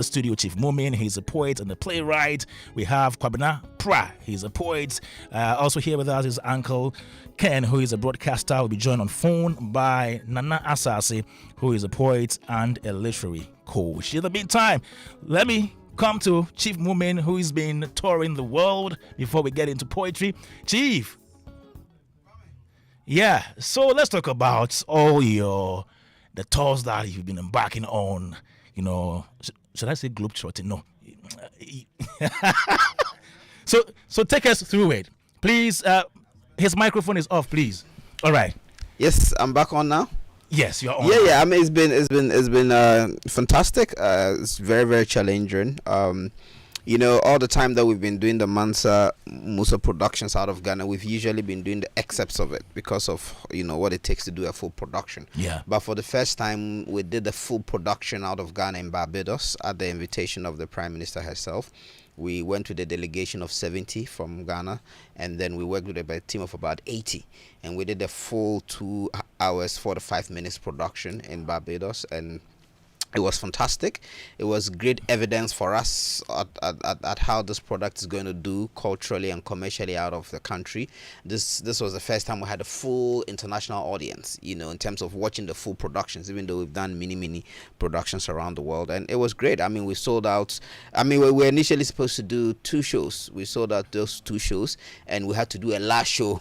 the studio, Chief Moomen. He's a poet and a playwright. We have Kwabena Prah. He's a poet. Also here with us is Uncle Ken, who is a broadcaster. Will be joined on phone by Nana Asaase, who is a poet and a literary coach. In the meantime, let me come to Chief Moomen, who has been touring the world, before we get into poetry. Chief, yeah, so let's talk about all the tours that you've been embarking on. You know, should I say globetrotting? No. So take us through it, please. His microphone is off, please. All right. Yes, I'm back on now. Yes, you're on. Yeah. I mean, it's been fantastic. It's very, very challenging. You know, all the time that we've been doing the Mansa Musa productions out of Ghana, we've usually been doing the excerpts of it because of, you know, what it takes to do a full production. Yeah. But for the first time, we did the full production out of Ghana in Barbados at the invitation of the Prime Minister herself. We went with a delegation of 70 from Ghana, and then we worked with a team of about 80. And we did a full 2 hours, 45 minutes production in Barbados, and it was fantastic. It was great evidence for us at how this product is going to do culturally and commercially out of the country. This was the first time we had a full international audience, you know, in terms of watching the full productions, even though we've done many productions around the world. And it was great. I mean, we sold out. I mean, we were initially supposed to do 2 shows. We sold out those 2 shows, and we had to do a last show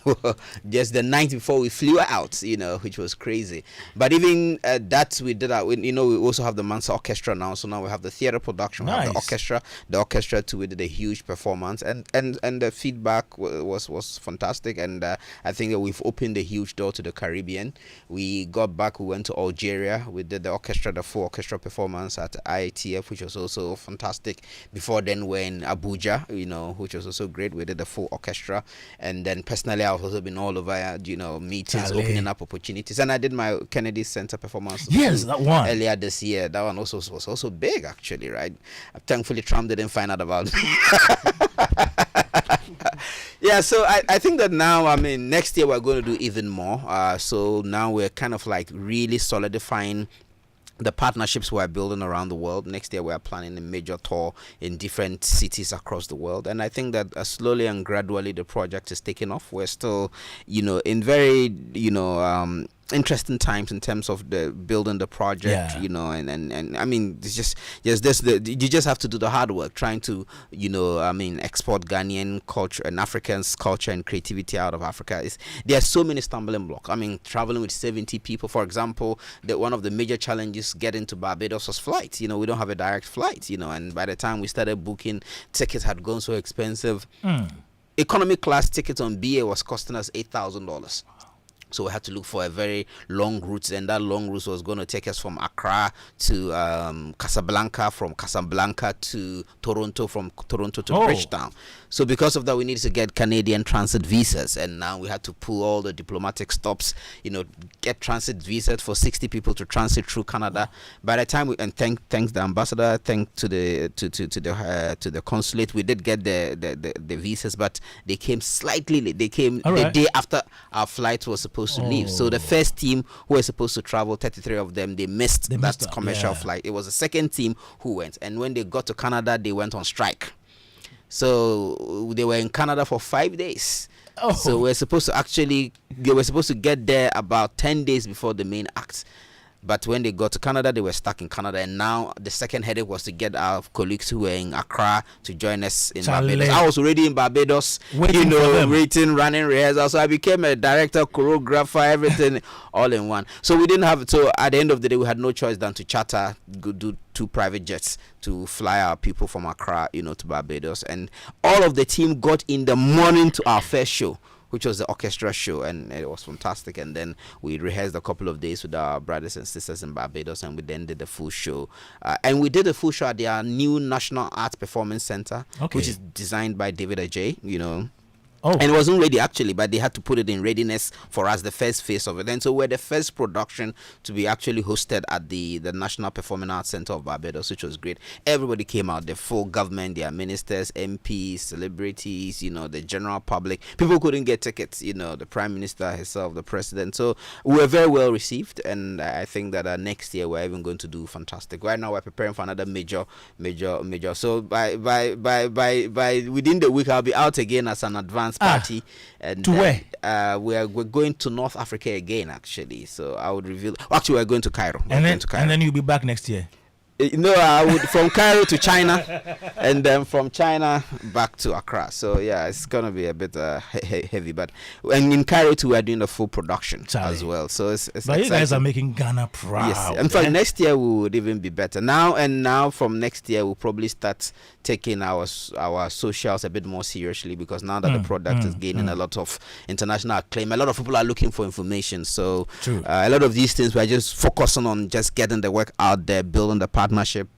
just the night before we flew out, you know, which was crazy. But even that we did, you know, we also have the Mansa Orchestra now, so now we have the theater production. We have the orchestra too. We did a huge performance, and the feedback was fantastic, and I think that we've opened a huge door to the Caribbean. We got back, we went to Algeria, we did the full orchestra performance at IATF, which was also fantastic. Before then we're in Abuja, you know, which was also great. We did the full orchestra, and then personally I've also been all over, you know, meetings, opening up opportunities, and I did my Kennedy Center performance. Yes, that one earlier this year. That one also was also big, actually, right? Thankfully Trump didn't find out about it. Yeah, so I think that now, I mean, next year we're going to do even more. So now we're kind of like really solidifying the partnerships we're building around the world. Next year we're planning a major tour in different cities across the world, and I think that slowly and gradually the project is taking off. We're still, you know, in very, you know, interesting times in terms of the building the project, you know, and I mean, it's just this, you just have to do the hard work trying to, you know, I mean, export Ghanaian culture and Africans culture and creativity out of Africa. There are so many stumbling blocks. I mean, traveling with 70 people, for example, one of the major challenges getting to Barbados was flights. You know, we don't have a direct flight, you know, and by the time we started booking, tickets had gone so expensive. Economy class tickets on BA was costing us $8,000. So we had to look for a very long route, and that long route was going to take us from Accra to Casablanca, from Casablanca to Toronto, from Toronto to Bridgetown. So because of that, we needed to get Canadian transit visas, and now we had to pull all the diplomatic stops, you know, get transit visas for 60 people to transit through Canada. By the time thanks the ambassador, thanks to the consulate, we did get the visas, but they came slightly late. They came the day after our flight was supposed to leave. So the first team who were supposed to travel, 33 of them, they missed that commercial flight. It was the second team who went, and when they got to Canada, they went on strike. So they were in Canada for 5 days. So they were supposed to get there about 10 days before the main act. But when they got to Canada, they were stuck in Canada, and now the second headache was to get our colleagues who were in Accra to join us in Barbados. I was already in Barbados, waiting, running rehearsals. So I became a director, choreographer, everything all in one. So we didn't have. So at the end of the day, we had no choice than to charter, do 2 private jets to fly our people from Accra, you know, to Barbados, and all of the team got in the morning to our first show, which was the orchestra show, and it was fantastic. And then we rehearsed a couple of days with our brothers and sisters in Barbados, and we then did the full show. And we did a full show at their new National Arts Performance Center, which is designed by David Ajay, you know. Oh. And it wasn't ready actually, but they had to put it in readiness for us, the first phase of it. And so we're the first production to be actually hosted at the National Performing Arts Center of Barbados, which was great. Everybody came out, the full government, their ministers, MPs, celebrities, the general public. People couldn't get tickets, the Prime Minister herself, the President. So we were very well received, and I think that next year we're even going to do fantastic. Right now we're preparing for another major. So by within the week I'll be out again as an advance party. And to where? We're going to North Africa again, actually. So I would reveal. Actually, we're going to Cairo. And then you'll be back next year. No, I would from Cairo to China, and then from China back to Accra. So yeah, it's gonna be a bit heavy, but and in Cairo too, we're doing a full production as well. So it's but exciting. You guys are making Ghana proud. Yes, in fact, next year we would even be better. Now from next year we'll probably start taking our socials a bit more seriously, because now that the product is gaining a lot of international acclaim, a lot of people are looking for information. So a lot of these things we're just focusing on just getting the work out there, building the partnership,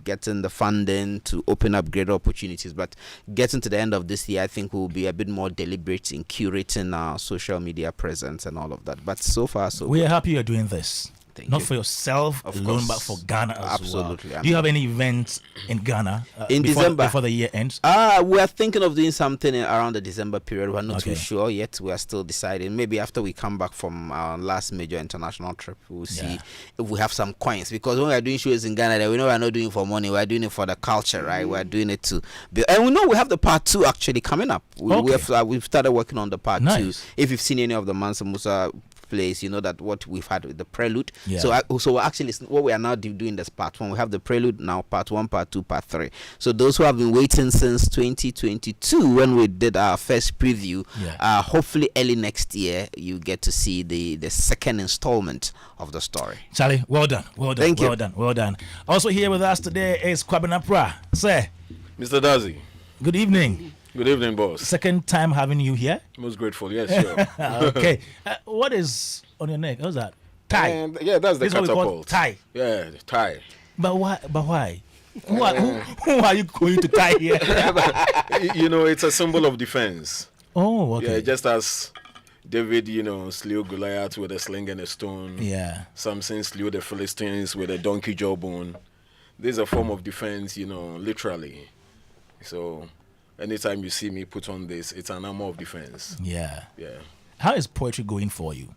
getting the funding to open up greater opportunities. But getting to the end of this year, I think we'll be a bit more deliberate in curating our social media presence and all of that. But so far, so we are happy you're doing this. Not you. for yourself Of alone, course. but for Ghana as Absolutely. well. Do you have any events in Ghana in December before the year ends? We are thinking of doing something around the December period. We're not too sure yet. We are still deciding. Maybe after we come back from our last major international trip, we'll see if we have some coins. Because when we're doing shows in Ghana, we know we're not doing it for money. We're doing it for the culture, right? We're doing it to build. And we know we have the part 2 actually coming up. We've started working on the part 2. If you've seen any of the Mansa Musa plays, you know that what we've had with the prelude. So we're actually, what we are now doing this part 1, we have the prelude now, part 1, part 2, part 3. So those who have been waiting since 2022 when we did our first preview, hopefully early next year you get to see the second installment of the story. Charlie, well done. Thank you. Well done. Also here with us today is Kwabena Prah. Sir, Mr. Dadzie. good evening. Good evening, boss. Second time having you here. Most grateful, yes, sure. Okay. What is on your neck? What's that? Tie. Yeah, that's the This is what we catapult. call tie. Yeah, tie. But why? Who are you going to tie here? It's a symbol of defense. Oh, okay. Yeah, just as David, slew Goliath with a sling and a stone. Yeah. Samson slew the Philistines with a donkey jawbone. This is a form of defense, literally. So anytime you see me put on this, it's an armor of defense. Yeah. Yeah. How is poetry going for you?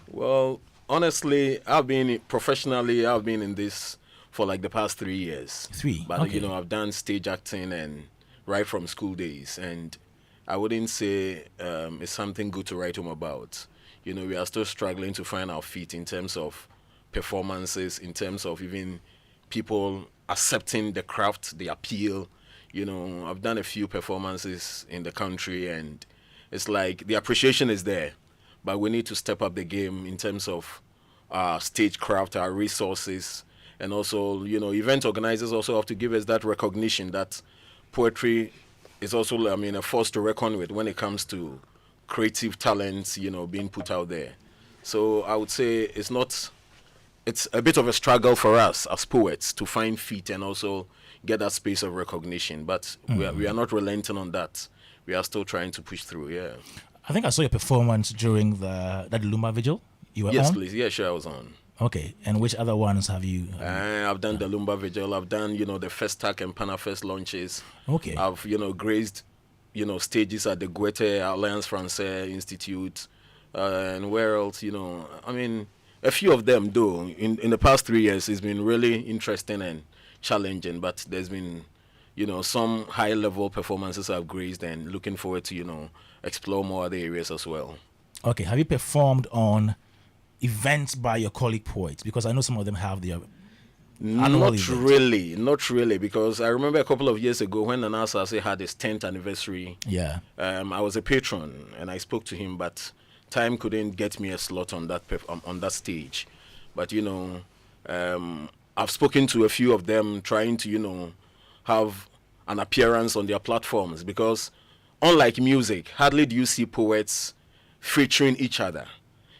Well, honestly, I've been in this for like the past 3 years. But okay. I've done stage acting and right from school days, and I wouldn't say it's something good to write home about. We are still struggling to find our feet in terms of performances, in terms of even people accepting the craft, the appeal. I've done a few performances in the country, and it's like the appreciation is there, but we need to step up the game in terms of our stage craft, our resources, and also, event organizers also have to give us that recognition that poetry is also, a force to reckon with when it comes to creative talents, being put out there. So I would say it's a bit of a struggle for us as poets to find feet and also get that space of recognition, but we are not relenting on that. We are still trying to push through. I think I saw your performance during that Lumba Vigil. You were yes, on? Please. Yeah, sure, I was on. Okay, and which other ones have you? I've done the Lumba Vigil. I've done, the Festac and Panafest launches. Okay. I've, grazed, stages at the Goethe Alliance Française Institute, and where else, a few of them, though. In the past 3 years, it's been really interesting and challenging, but there's been some high level performances I've graced, and looking forward to explore more other areas as well. Okay, have you performed on events by your colleague poets? Because I know some of them have their annual events. Not really, because I remember a couple of years ago when Nana Asaase had his 10th anniversary. Yeah. I was a patron and I spoke to him, but time couldn't get me a slot on that stage. But I've spoken to a few of them, trying to, have an appearance on their platforms, because unlike music, hardly do you see poets featuring each other,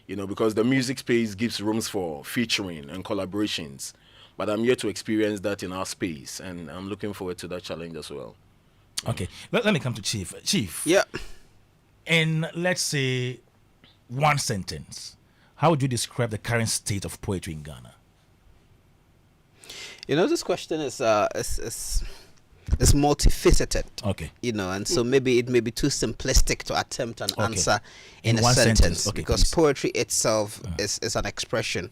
because the music space gives rooms for featuring and collaborations. But I'm yet to experience that in our space, and I'm looking forward to that challenge as well. Okay, let me come to Chief. Chief. Yeah. In, let's say, one sentence, how would you describe the current state of poetry in Ghana? This question is multifaceted. Okay. And so maybe it may be too simplistic to attempt an answer in a one sentence, Okay, because please. poetry itself is an expression.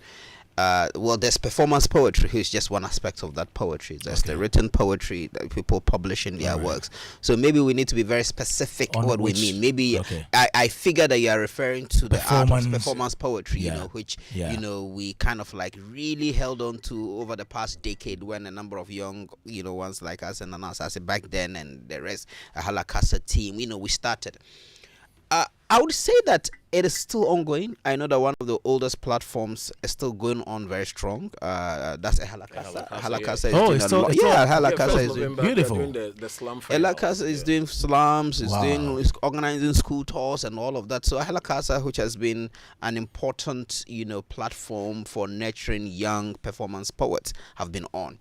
There's performance poetry, which is just one aspect of that poetry. There's the written poetry that people publish in their works. So maybe we need to be very specific On what which- we mean. Maybe okay. I figure that you are referring to the art Performance. of performance poetry, Yeah. which Yeah. we kind of like really held on to over the past decade, when a number of young ones like us and Nana Asaase back then and the rest, a Halakasa team, we started. I would say that it is still ongoing. I know that one of the oldest platforms is still going on very strong. That's Halakasa. Halakasa is Oh, doing it's a still- lot. it's still- Yeah, Yeah, Halakasa first is doing. November, beautiful. they're doing the slum finals. Halakasa is doing slums, is Wow. is organizing school tours and all of that. So Halakasa, which has been an important, platform for nurturing young performance poets, have been on.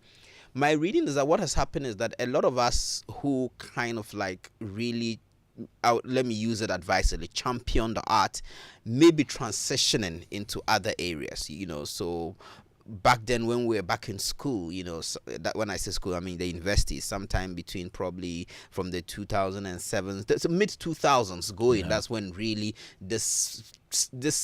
My reading is that what has happened is that a lot of us who kind of like really, let me use it advisedly, champion the art, maybe transitioning into other areas, so back then when we were back in school, so that when I say school, I mean the university, sometime between probably from the 2007, the mid 2000s going, that's when really this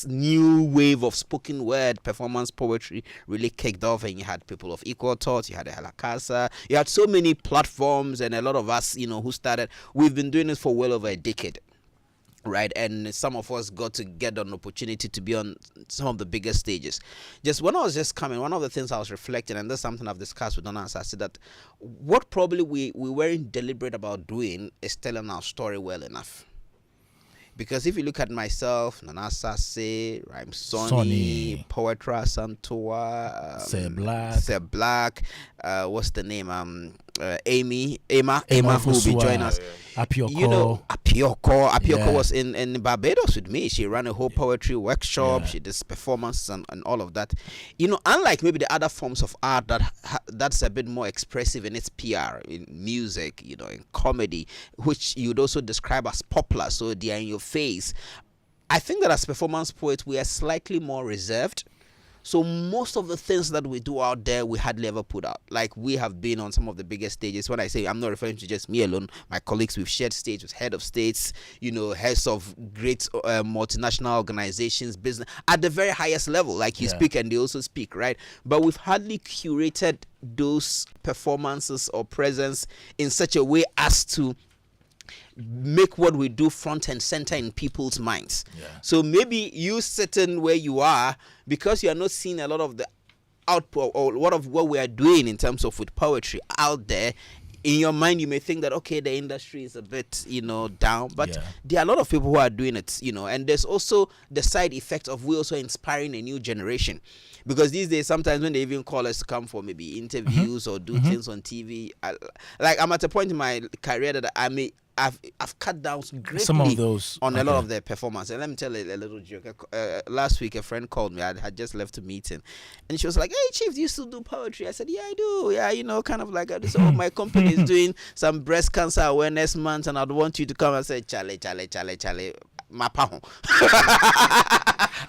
new wave of spoken word performance poetry really kicked off, and you had people of equal thought, you had the Halakasa, you had so many platforms, and a lot of us, who started, we've been doing this for well over a decade. Right, and some of us got to get an opportunity to be on some of the biggest stages. Just when I was just coming, one of the things I was reflecting, and that's something I've discussed with Nana Asaase, that what probably we weren't deliberate about doing is telling our story well enough. Because if you look at myself, Nana Asaase, Rhyme Sonny, Poetra Santoa, Sir Black, what's the name? Emma, who will be joining us. Apioko. Apioko was in Barbados with me. She ran a whole poetry workshop. Yeah. She did performances and all of that. Unlike maybe the other forms of art that's a bit more expressive in its PR, in music, in comedy, which you'd also describe as popular, so they are in your face. I think that as performance poets, we are slightly more reserved. So most of the things that we do out there, we hardly ever put out. Like, we have been on some of the biggest stages. When I say, I'm not referring to just me alone, my colleagues, we've shared stage with head of states, heads of great multinational organizations, business, at the very highest level. Like, you speak and they also speak, right? But we've hardly curated those performances or presence in such a way as to make what we do front and center in people's minds. So maybe you sitting where you are, because you are not seeing a lot of the output or a lot of what we are doing in terms of with poetry out there, in your mind you may think that, okay, the industry is a bit down, but there are a lot of people who are doing it, and there's also the side effect of we also inspiring a new generation. Because these days, sometimes when they even call us to come for maybe interviews or do things on TV, I'm at a point in my career that I've cut down greatly some of those on a lot of their performance. And let me tell you a little joke. Last week, a friend called me. I had just left a meeting, and she was like, "Hey, Chief, do you still do poetry?" I said, "Yeah, I do. Yeah, kind of like this. Oh, my company is doing some breast cancer awareness month, and I'd want you to come." I said, "Chale.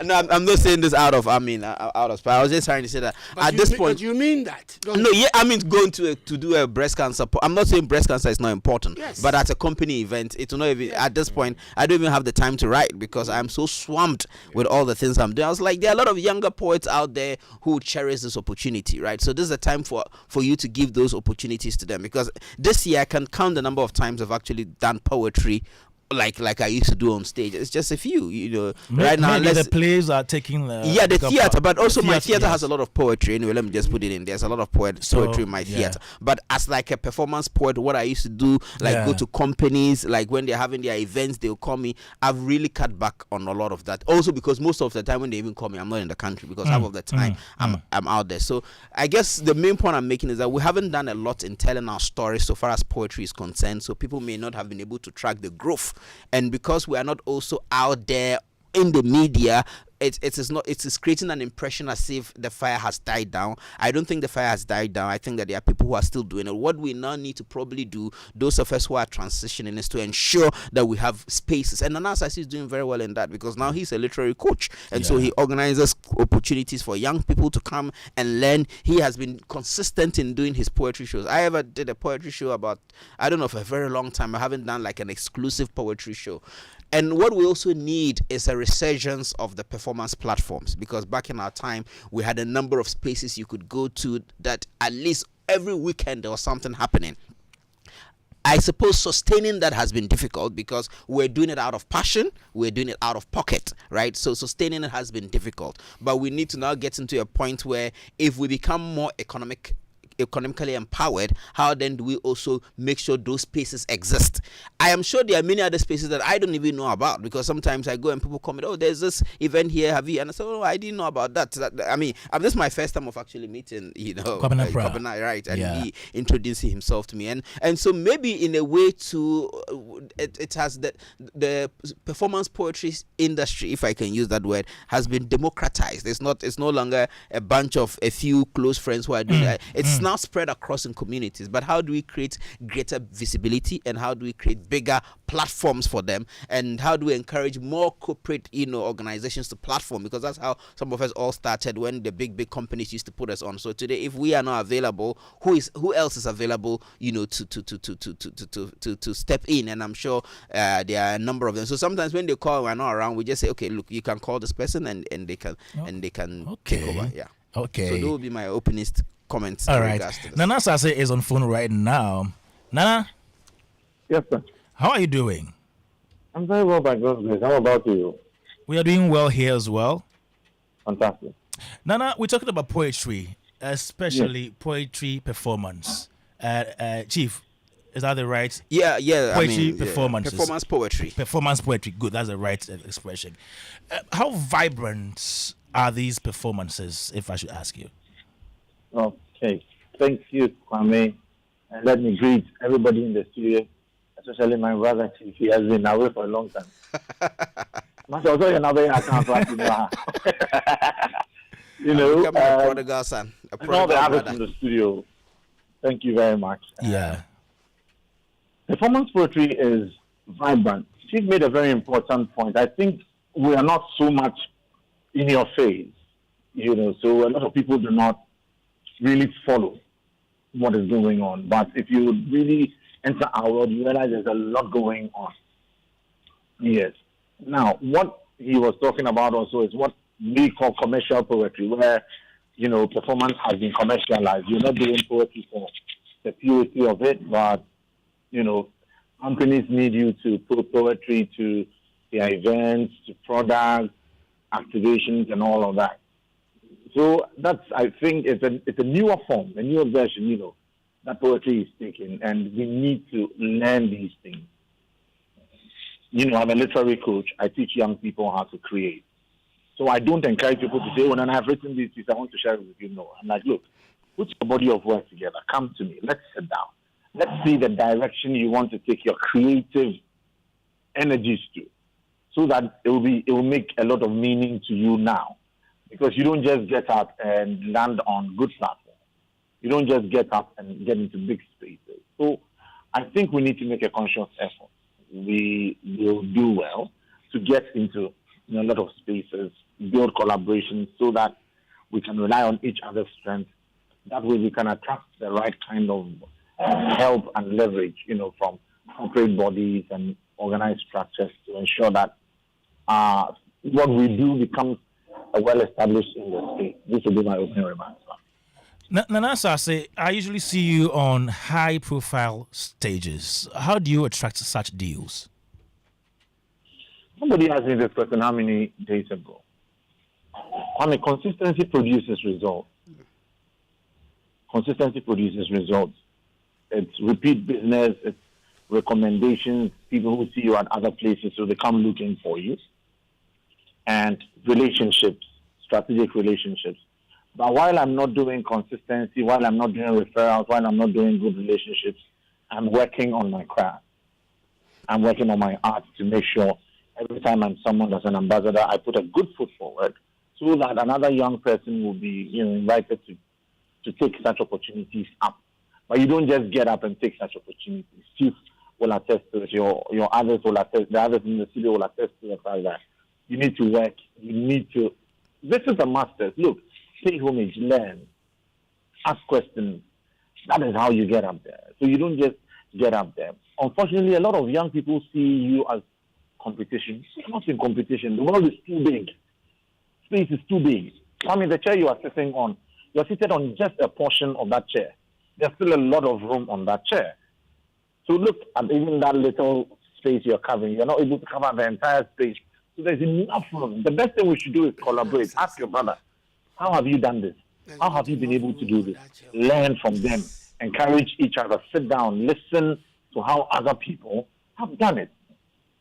No, I'm not saying this out of spite. I was just trying to say that at this point. But you mean that? No, yeah, I mean going to do a breast cancer. I'm not saying breast cancer is not important, but at a company event, it will not even. At this point, I don't even have the time to write because I'm so swamped with all the things I'm doing. I was like, there are a lot of younger poets out there who cherish this opportunity, right? So this is a time for you to give those opportunities to them, because this year I can count the number of times I've actually done poetry like I used to do on stage. It's just a few, right now. The plays are taking the the theater, but also my theater yes. has a lot of poetry. Anyway, let me just put it in. There's a lot of poetry in my theater. But as like a performance poet, what I used to do, go to companies, like when they're having their events, they'll call me. I've really cut back on a lot of that. Also because most of the time when they even call me, I'm not in the country, because half of the time I'm out there. So I guess the main point I'm making is that we haven't done a lot in telling our story so far as poetry is concerned. So people may not have been able to track the growth. And because we are not also out there in the media it's creating an impression as if the fire has died down. I don't think the fire has died down. I think that there are people who are still doing it. What we now need to probably do, those of us who are transitioning, is to ensure that we have spaces. And Nana Asaase is doing very well in that, because now he's a literary coach, and so he organizes opportunities for young people to come and learn. He has been consistent in doing his poetry shows. I ever did a poetry show about, I don't know, for a very long time. I haven't done like an exclusive poetry show. And what we also need is a resurgence of the performance platforms, because back in our time, we had a number of spaces you could go to that at least every weekend there was something happening. I suppose sustaining that has been difficult because we're doing it out of passion, we're doing it out of pocket, right? So sustaining it has been difficult. But we need to now get into a point where if we become more economically empowered, how then do we also make sure those spaces exist? I am sure there are many other spaces that I don't even know about, because sometimes I go and people comment, oh, there's this event here, have you? And I say, oh, I didn't know about that. I mean, this is my first time of actually meeting, Kwabena Prah. Kwabena, right? And he introduced himself to me, and so maybe in a way to it has the performance poetry industry, if I can use that word, has been democratized. It's no longer a few close friends who are doing that. It's now spread across in communities. But how do we create greater visibility, and how do we create bigger platforms for them, and how do we encourage more corporate organizations to platform? Because that's how some of us all started, when the big companies used to put us on. So today, if we are not available, who else is available to step in? And I'm sure there are a number of them. So sometimes when they call, we're not around, we just say, okay, look, you can call this person, and they can take over. Okay, so that will be my openest comments. All right. Nana Asaase is on phone right now. Nana? Yes, sir. How are you doing? I'm very well, by God's grace. How about you? We are doing well here as well. Fantastic. Nana, we're talking about poetry, especially poetry performance. Chief, is that the right? Yeah. Poetry performances. Performance poetry. Performance poetry. Good, that's the right expression. How vibrant are these performances, if I should ask you? Okay. Thank you, Kwame. And let me greet everybody in the studio, especially my brother Chief. He has been away for a long time. Becoming a prodigal son. A prodigal brother. In the studio. Thank you very much. Yeah. Performance poetry is vibrant. Chief made a very important point. I think we are not so much in your face, so a lot of people do not really follow what is going on. But if you really enter our world, you realize there's a lot going on. Yes. Now, what he was talking about also is what we call commercial poetry, where, performance has been commercialized. You're not doing poetry for the purity of it, but, companies need you to put poetry to their events, to products, activations, and all of that. So I think it's a newer form, a newer version, that poetry is taking, and we need to learn these things. I'm a literary coach. I teach young people how to create. So I don't encourage people to say, and I've written these pieces, I want to share it with you. No. I'm like, look, put your body of work together. Come to me. Let's sit down. Let's see the direction you want to take your creative energies to, so that it will make a lot of meaning to you now. Because you don't just get up and land on good platforms. You don't just get up and get into big spaces. So I think we need to make a conscious effort. We will do well to get into a lot of spaces, build collaborations, so that we can rely on each other's strength. That way we can attract the right kind of help and leverage, from corporate bodies and organized structures to ensure that what we do becomes a well-established industry. This will be my opening remarks. Nana Asaase, I usually see you on high-profile stages. How do you attract such deals? Somebody asked me this question how many days ago. Consistency produces results. Consistency produces results. It's repeat business, it's recommendations, people who see you at other places, so they come looking for you. And relationships, strategic relationships. But while I'm not doing consistency, while I'm not doing referrals, while I'm not doing good relationships, I'm working on my craft. I'm working on my art to make sure Every time I'm summoned as an ambassador, I put a good foot forward so that another young person will be, invited to take such opportunities up. But you don't just get up and take such opportunities. Chief will attest to it. Your others will attest. The others in the studio will attest to the fact that you need to work. You need to. This is a master's. Look, pay homage, learn, ask questions. That is how you get up there. So you don't just get up there. Unfortunately, a lot of young people see you as competition. You're not in competition. The world is too big. Space is too big. I mean, the chair you are sitting on, you're seated on just a portion of that chair. There's still a lot of room on that chair. So look at even that little space you're covering. You're not able to cover the entire space. So there's enough room. The best thing we should do is collaborate. Ask your brother, how have you done this? How have you been able to do this? Learn from them. Encourage each other. Sit down. Listen to how other people have done it.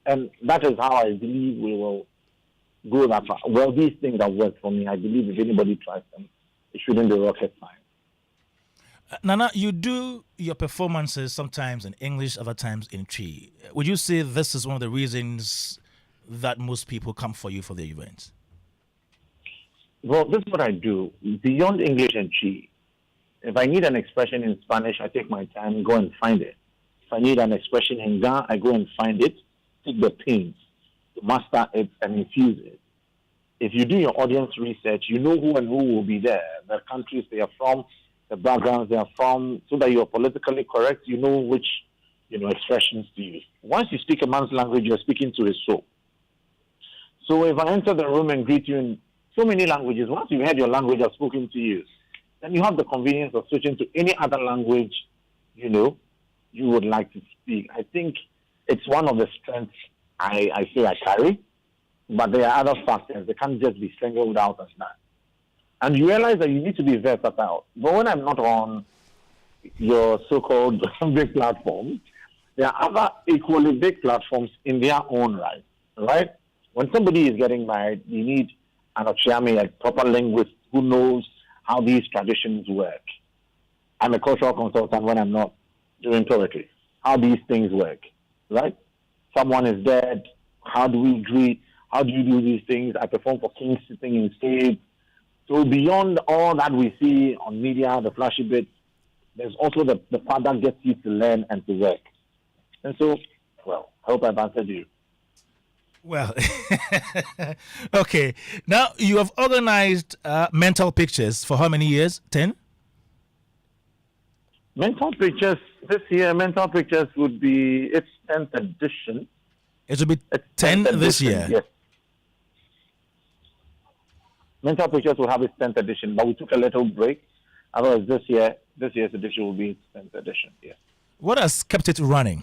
And that is how I believe we will go that far. Well, these things have worked for me. I believe if anybody tries them, it shouldn't be rocket science. Nana, you do your performances sometimes in English, other times in Twi. Would you say this is one of the reasons that most people come for you for the events? Well, this is what I do. Beyond English and Twi, if I need an expression in Spanish, I take my time, go and find it. If I need an expression in Ga, I go and find it, take the pains to master it and infuse it. If you do your audience research, you know who and who will be there, the countries they are from, the backgrounds they are from, so that you're politically correct, you know which expressions to use. Once you speak a man's language, you're speaking to his soul. So if I enter the room and greet you in so many languages, once you've heard your language I've spoken to you, then you have the convenience of switching to any other language, you would like to speak. I think it's one of the strengths I say I carry, but there are other factors. They can't just be singled out as that. And you realize that you need to be versatile. But when I'm not on your so-called big platforms, there are other equally big platforms in their own right? When somebody is getting married, you need an Ochiami, a proper linguist who knows how these traditions work. I'm a cultural consultant when I'm not doing poetry. How these things work, right? Someone is dead. How do we greet? How do you do these things? I perform for kings sitting in stage. So beyond all that we see on media, the flashy bits, there's also the part that gets you to learn and to work. And so, well, I hope I've answered you. Well, okay. Now, you have organized Mental Pictures for how many years? 10? Mental Pictures, this year, Mental Pictures would be its 10th edition. It will be 10 this year? Yes. Mental Pictures will have its 10th edition, but we took a little break. Otherwise, this year's edition will be its 10th edition, yes. What has kept it running?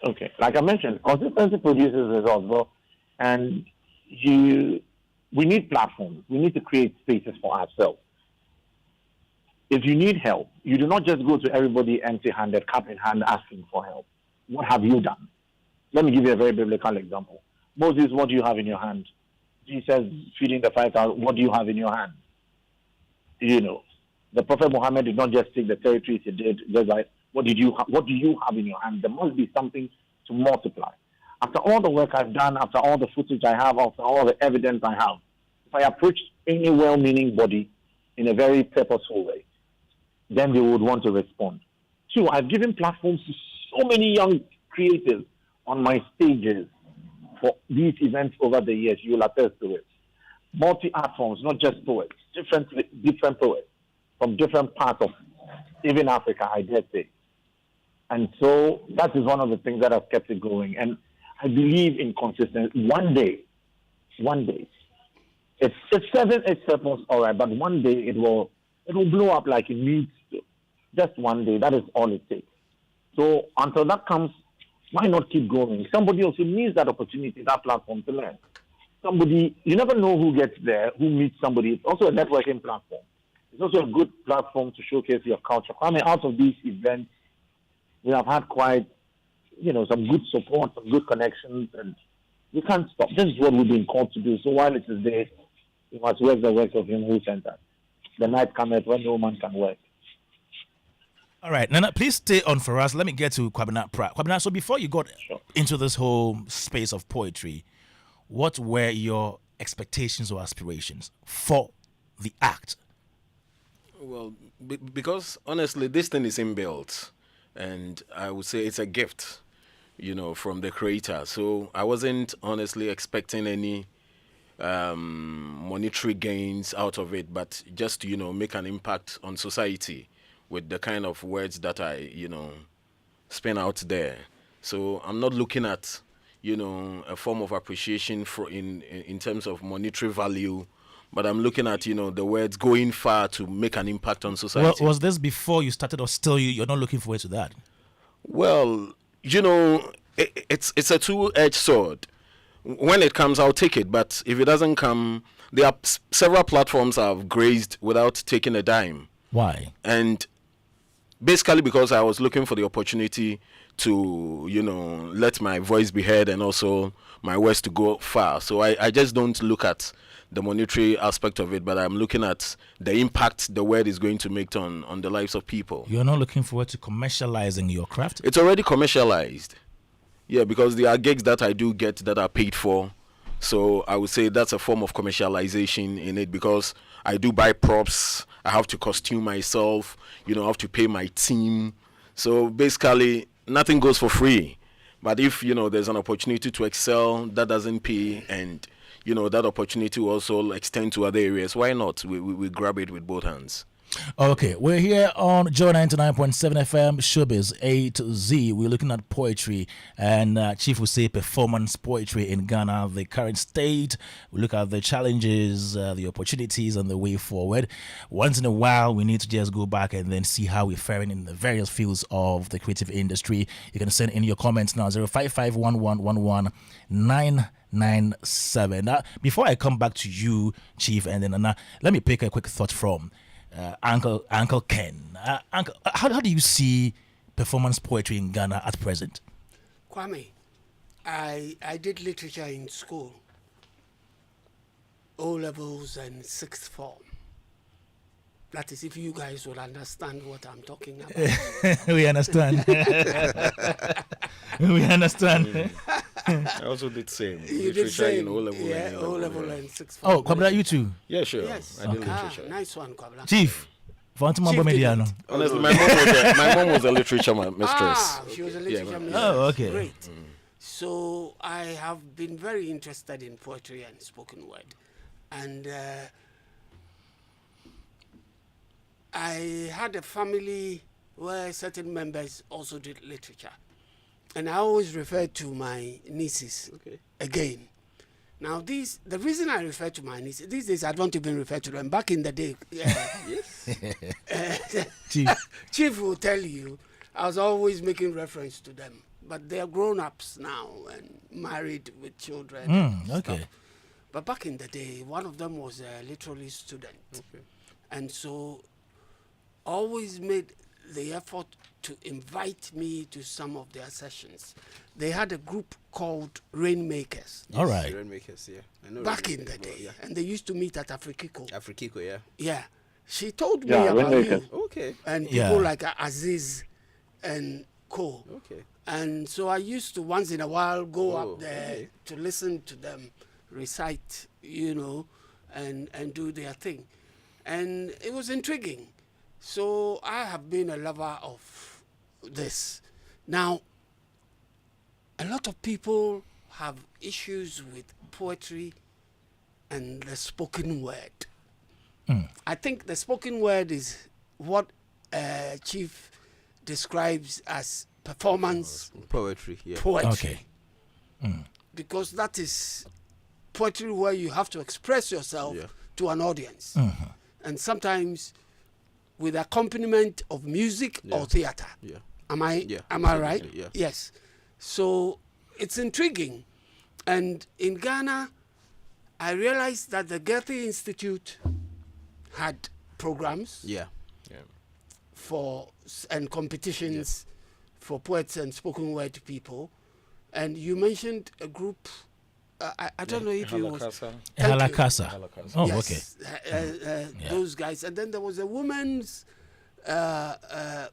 Okay, like I mentioned, consistency produces results, bro. And we need platforms. We need to create spaces for ourselves. If you need help, you do not just go to everybody empty-handed, cup in hand, asking for help. What have you done? Let me give you a very biblical example. Moses, what do you have in your hand? Jesus feeding the 5,000, what do you have in your hand? The Prophet Muhammad did not just take the territories he did, just like, what do you have in your hand? There must be something to multiply. After all the work I've done, after all the footage I have, after all the evidence I have, if I approach any well-meaning body in a very purposeful way, then they would want to respond. Two, I've given platforms to so many young creatives on my stages for these events over the years. You will attest to it. Multi-art forms, not just poets, different poets from different parts of even Africa, I dare say. And so that is one of the things that has kept it going. And I believe in consistency. One day, it's serving its purpose, all right, but one day it will blow up like it needs to. Just one day, that is all it takes. So until that comes, why not keep going? Somebody also needs that opportunity, that platform to learn. Somebody, you never know who gets there, who meets somebody. It's also a networking platform. It's also a good platform to showcase your culture. I mean, out of these events, we have had quite, some good support, some good connections, and we can't stop. This is what we've been called to do. So while it is there, we must work the works of him who sent us. The night cometh when no man can work. All right, Nana, please stay on for us. Let me get to Kwabena Prah. Kwabena, so before you got into this whole space of poetry, what were your expectations or aspirations for the act? Well, because honestly, this thing is inbuilt, and I would say it's a gift, from the creator. So I wasn't honestly expecting any monetary gains out of it, but just to, make an impact on society with the kind of words that I, spin out there. So I'm not looking at, a form of appreciation for in terms of monetary value, but I'm looking at, the words going far to make an impact on society. Well, was this before you started, or still you're not looking forward to that? Well, it's a two-edged sword. When it comes, I'll take it. But if it doesn't come, there are several platforms I've grazed without taking a dime. Why? And basically because I was looking for the opportunity to, let my voice be heard and also my words to go far. So I just don't look at the monetary aspect of it, but I'm looking at the impact the word is going to make on the lives of people. You're not looking forward to commercializing your craft? It's already commercialized. Yeah, because there are gigs that I do get that are paid for. So I would say that's a form of commercialization in it, because I do buy props. I have to costume myself. I have to pay my team. So basically, nothing goes for free. But if, there's an opportunity to excel that doesn't pay, and, that opportunity will also extend to other areas, why not? We grab it with both hands. Okay, we're here on Joy 99.7 FM, Showbiz A-Z. We're looking at poetry, and Chief will say performance poetry in Ghana, the current state. We look at the challenges, the opportunities, and the way forward. Once in a while, we need to just go back and then see how we're faring in the various fields of the creative industry. You can send in your comments now, 05511119997. Before I come back to you, Chief, and then let me pick a quick thought from Uncle Ken. Uncle, how do you see performance poetry in Ghana at present? Kwame, I did literature in school, O levels and sixth form. That is, if you guys will understand what I'm talking about. We understand. We understand. I also did same. You literature did same. in O level. Yeah, and O level and sixth form. Oh, Kwabena, you too? Yeah, sure. Yes. I did literature. Nice one, Kwabena. Chief, Fantima Chief Mediano. Honestly, my mom was a literature mistress. She was a literature mistress. Oh, okay. Great. So I have been very interested in poetry and spoken word. And I had a family where certain members also did literature. And I always refer to my nieces again. Now, the reason I refer to my nieces, these days I don't even refer to them. Back in the day, Chief will tell you, I was always making reference to them. But they're grown-ups now and married with children. And okay. stuff. But back in the day, one of them was a literary student. Okay. And so always made the effort to invite me to some of their sessions. They had a group called Rainmakers. All right. Rainmakers, yeah. I know Back in the day. Yeah. And they used to meet at Afrikiko. Afrikiko, yeah. Yeah. She told me Yeah, about Rainmakers. you. Okay. And Yeah. people like Aziz and Co. Okay. And so I used to once in a while go Oh, up there okay. to listen to them recite, and do their thing. And it was intriguing. So I have been a lover of this. Now, a lot of people have issues with poetry and the spoken word. I think the spoken word is what Chief describes as performance Poetry, yeah. poetry. Okay. Because that is poetry where you have to express yourself Yeah. to an audience. And sometimes with accompaniment of music or theater. Yeah. Am I Yeah, right? absolutely, yeah. Yes. So it's intriguing. And in Ghana, I realized that the Goethe Institute had programs Yeah. and competitions for poets and spoken word people. And you mentioned a group. I don't know if it was Halakasa. Oh, okay. those guys. And then there was a women's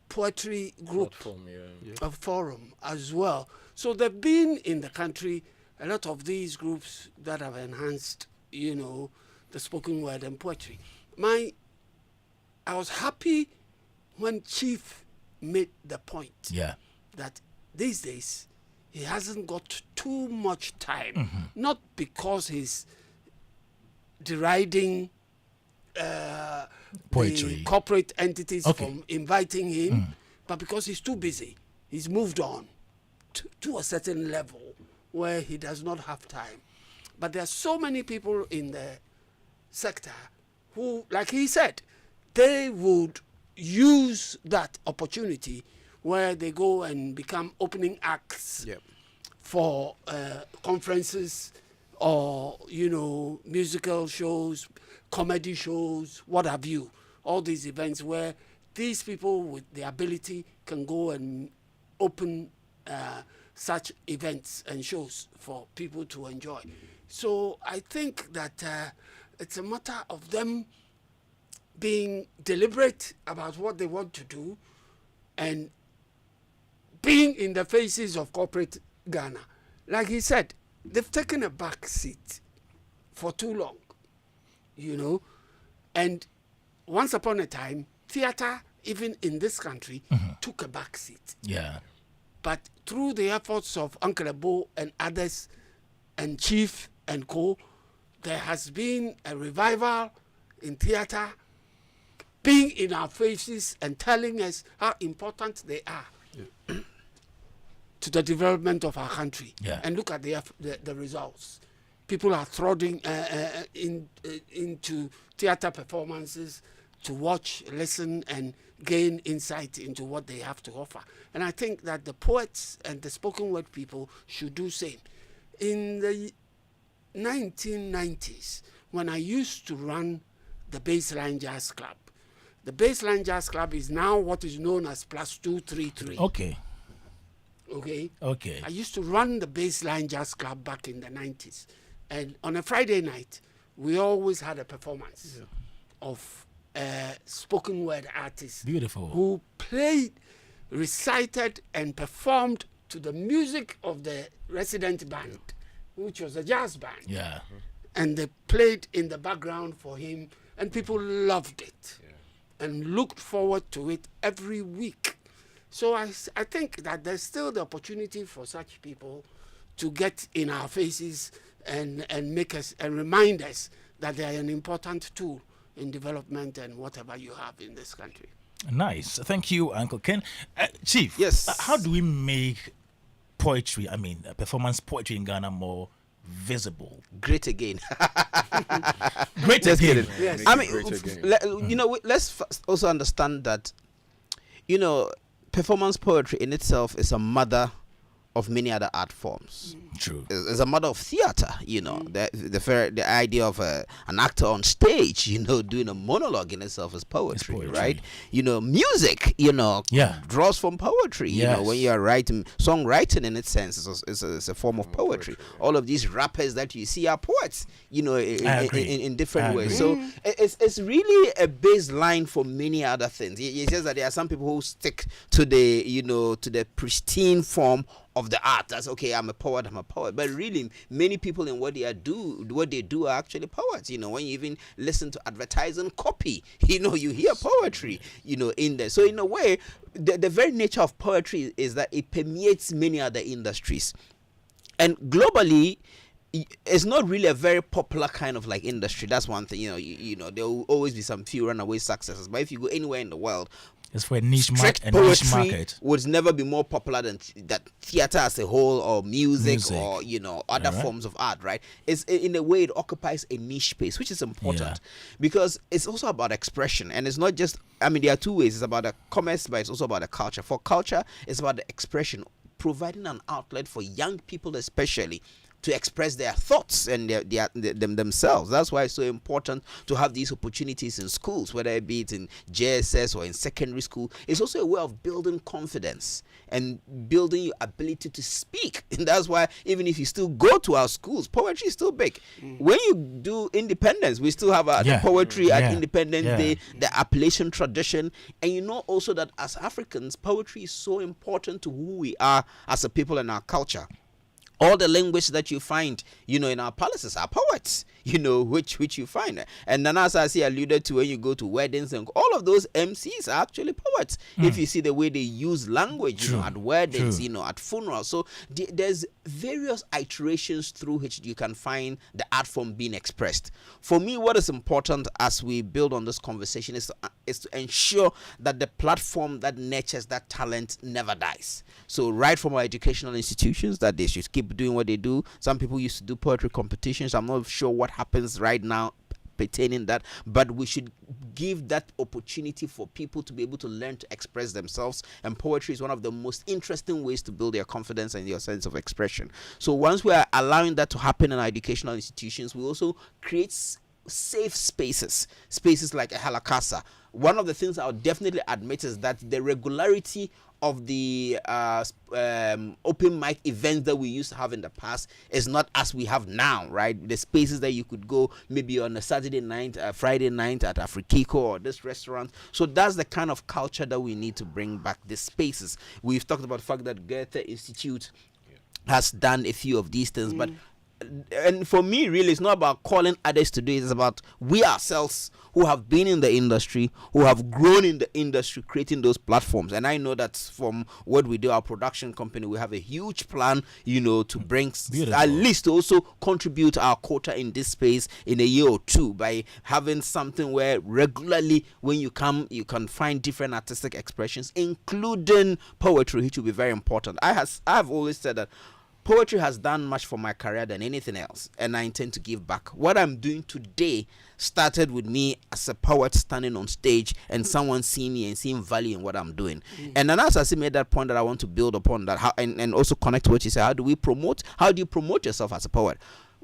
poetry group Platform, yeah. a forum as well. So there've been in the country a lot of these groups that have enhanced, the spoken word and poetry. I was happy when Chief made the point Yeah. that these days he hasn't got too much time, not because he's deriding Poetry. the corporate entities Okay. from inviting him, but because he's too busy. He's moved on to a certain level where he does not have time. But there are so many people in the sector who, like he said, they would use that opportunity where they go and become opening acts Yep. for conferences or musical shows, comedy shows, what have you. All these events where these people with the ability can go and open such events and shows for people to enjoy. So I think that it's a matter of them being deliberate about what they want to do and being in the faces of corporate Ghana. Like he said, they've taken a back seat for too long, and once upon a time, theater, even in this country, took a back seat. Yeah. But through the efforts of Uncle Ebo and others, and Chief and co, there has been a revival in theater, being in our faces and telling us how important they are to the development of our country. Yeah. And look at the results. People are thronging into theater performances to watch, listen, and gain insight into what they have to offer. And I think that the poets and the spoken word people should do same. In the 1990s, when I used to run the Baseline Jazz Club, the Baseline Jazz Club is now what is known as Plus 233. Okay. Okay. I used to run the Baseline Jazz Club back in the 90s. And on a Friday night, we always had a performance of spoken word artists. Beautiful. Who played, recited, and performed to the music of the resident band, which was a jazz band. Yeah. And they played in the background for him, and people loved it and looked forward to it every week. So I think that there's still the opportunity for such people to get in our faces and make us and remind us that they are an important tool in development and whatever you have in this country. Nice. Thank you, Uncle Ken. Chief, Yes. How do we make poetry, performance poetry in Ghana more visible? Great again. Great Just again. kidding. Yes. I mean, Great again. let's also understand that, performance poetry in itself is a mother of many other art forms. True. It's a mother of theater, the idea of an actor on stage, doing a monologue in itself is poetry, poetry. right? Music, draws from poetry. Yes. When you are writing, songwriting in its sense is a form of poetry. All of these rappers that you see are poets, in different ways. So it's really a baseline for many other things. It's just that there are some people who stick to the pristine form of the art. That's okay, I'm a poet. But really, many people in what they do are actually poets. When you even listen to advertising copy, you hear poetry, in there. So in a way, the very nature of poetry is that it permeates many other industries. And globally, it's not really a very popular kind of like industry. That's one thing. There will always be some few runaway successes. But if you go anywhere in the world, it's for a niche strict poetry would never be more popular than that theater as a whole, or music. Or other forms of art, right? It's in a way it occupies a niche space, which is important because it's also about expression, and it's not just. There are two ways. It's about the commerce, but it's also about the culture. For culture, it's about the expression, providing an outlet for young people, especially to express their thoughts and them themselves. That's why it's so important to have these opportunities in schools, whether it be it in JSS or in secondary school. It's also a way of building confidence and building your ability to speak. And that's why even if you still go to our schools, poetry is still big. When you do independence, we still have the poetry at Independence Day, the appellation tradition. And you know also that as Africans, poetry is so important to who we are as a people and our culture. All the language that you find, in our palaces are poets, which you find. And Nana Asaase alluded to when you go to weddings, and all of those MCs are actually poets. If you see the way they use language, at weddings, at funerals. So there's various iterations through which you can find the art form being expressed. For me, what is important as we build on this conversation is to ensure that the platform that nurtures that talent never dies. So right from our educational institutions, that they should keep doing what they do. Some people used to do poetry competitions. I'm not sure what happens right now pertaining that, but we should give that opportunity for people to be able to learn to express themselves, and poetry is one of the most interesting ways to build their confidence and their sense of expression. So once we are allowing that to happen in our educational institutions, we also create safe spaces like a halakasa. One of the things I'll definitely admit is that the regularity of the open mic events that we used to have in the past is not as we have now, right? The spaces that you could go maybe on a Saturday night, Friday night at Afrikiko or this restaurant. So that's the kind of culture that we need to bring back, these spaces. We've talked about the fact that Goethe Institute has done a few of these things, but and for me, really, it's not about calling others to do it. It's about we ourselves who have been in the industry, who have grown in the industry, creating those platforms. And I know that from what we do, our production company, we have a huge plan, to bring at least to also contribute our quota in this space in a year or two by having something where regularly when you come, you can find different artistic expressions, including poetry, which will be very important. I have always said that poetry has done much for my career than anything else, and I intend to give back. What I'm doing today started with me as a poet standing on stage and someone seeing me and seeing value in what I'm doing. And Nana Asaase made that point that I want to build upon that, and also connect to what you said. How do you promote yourself as a poet?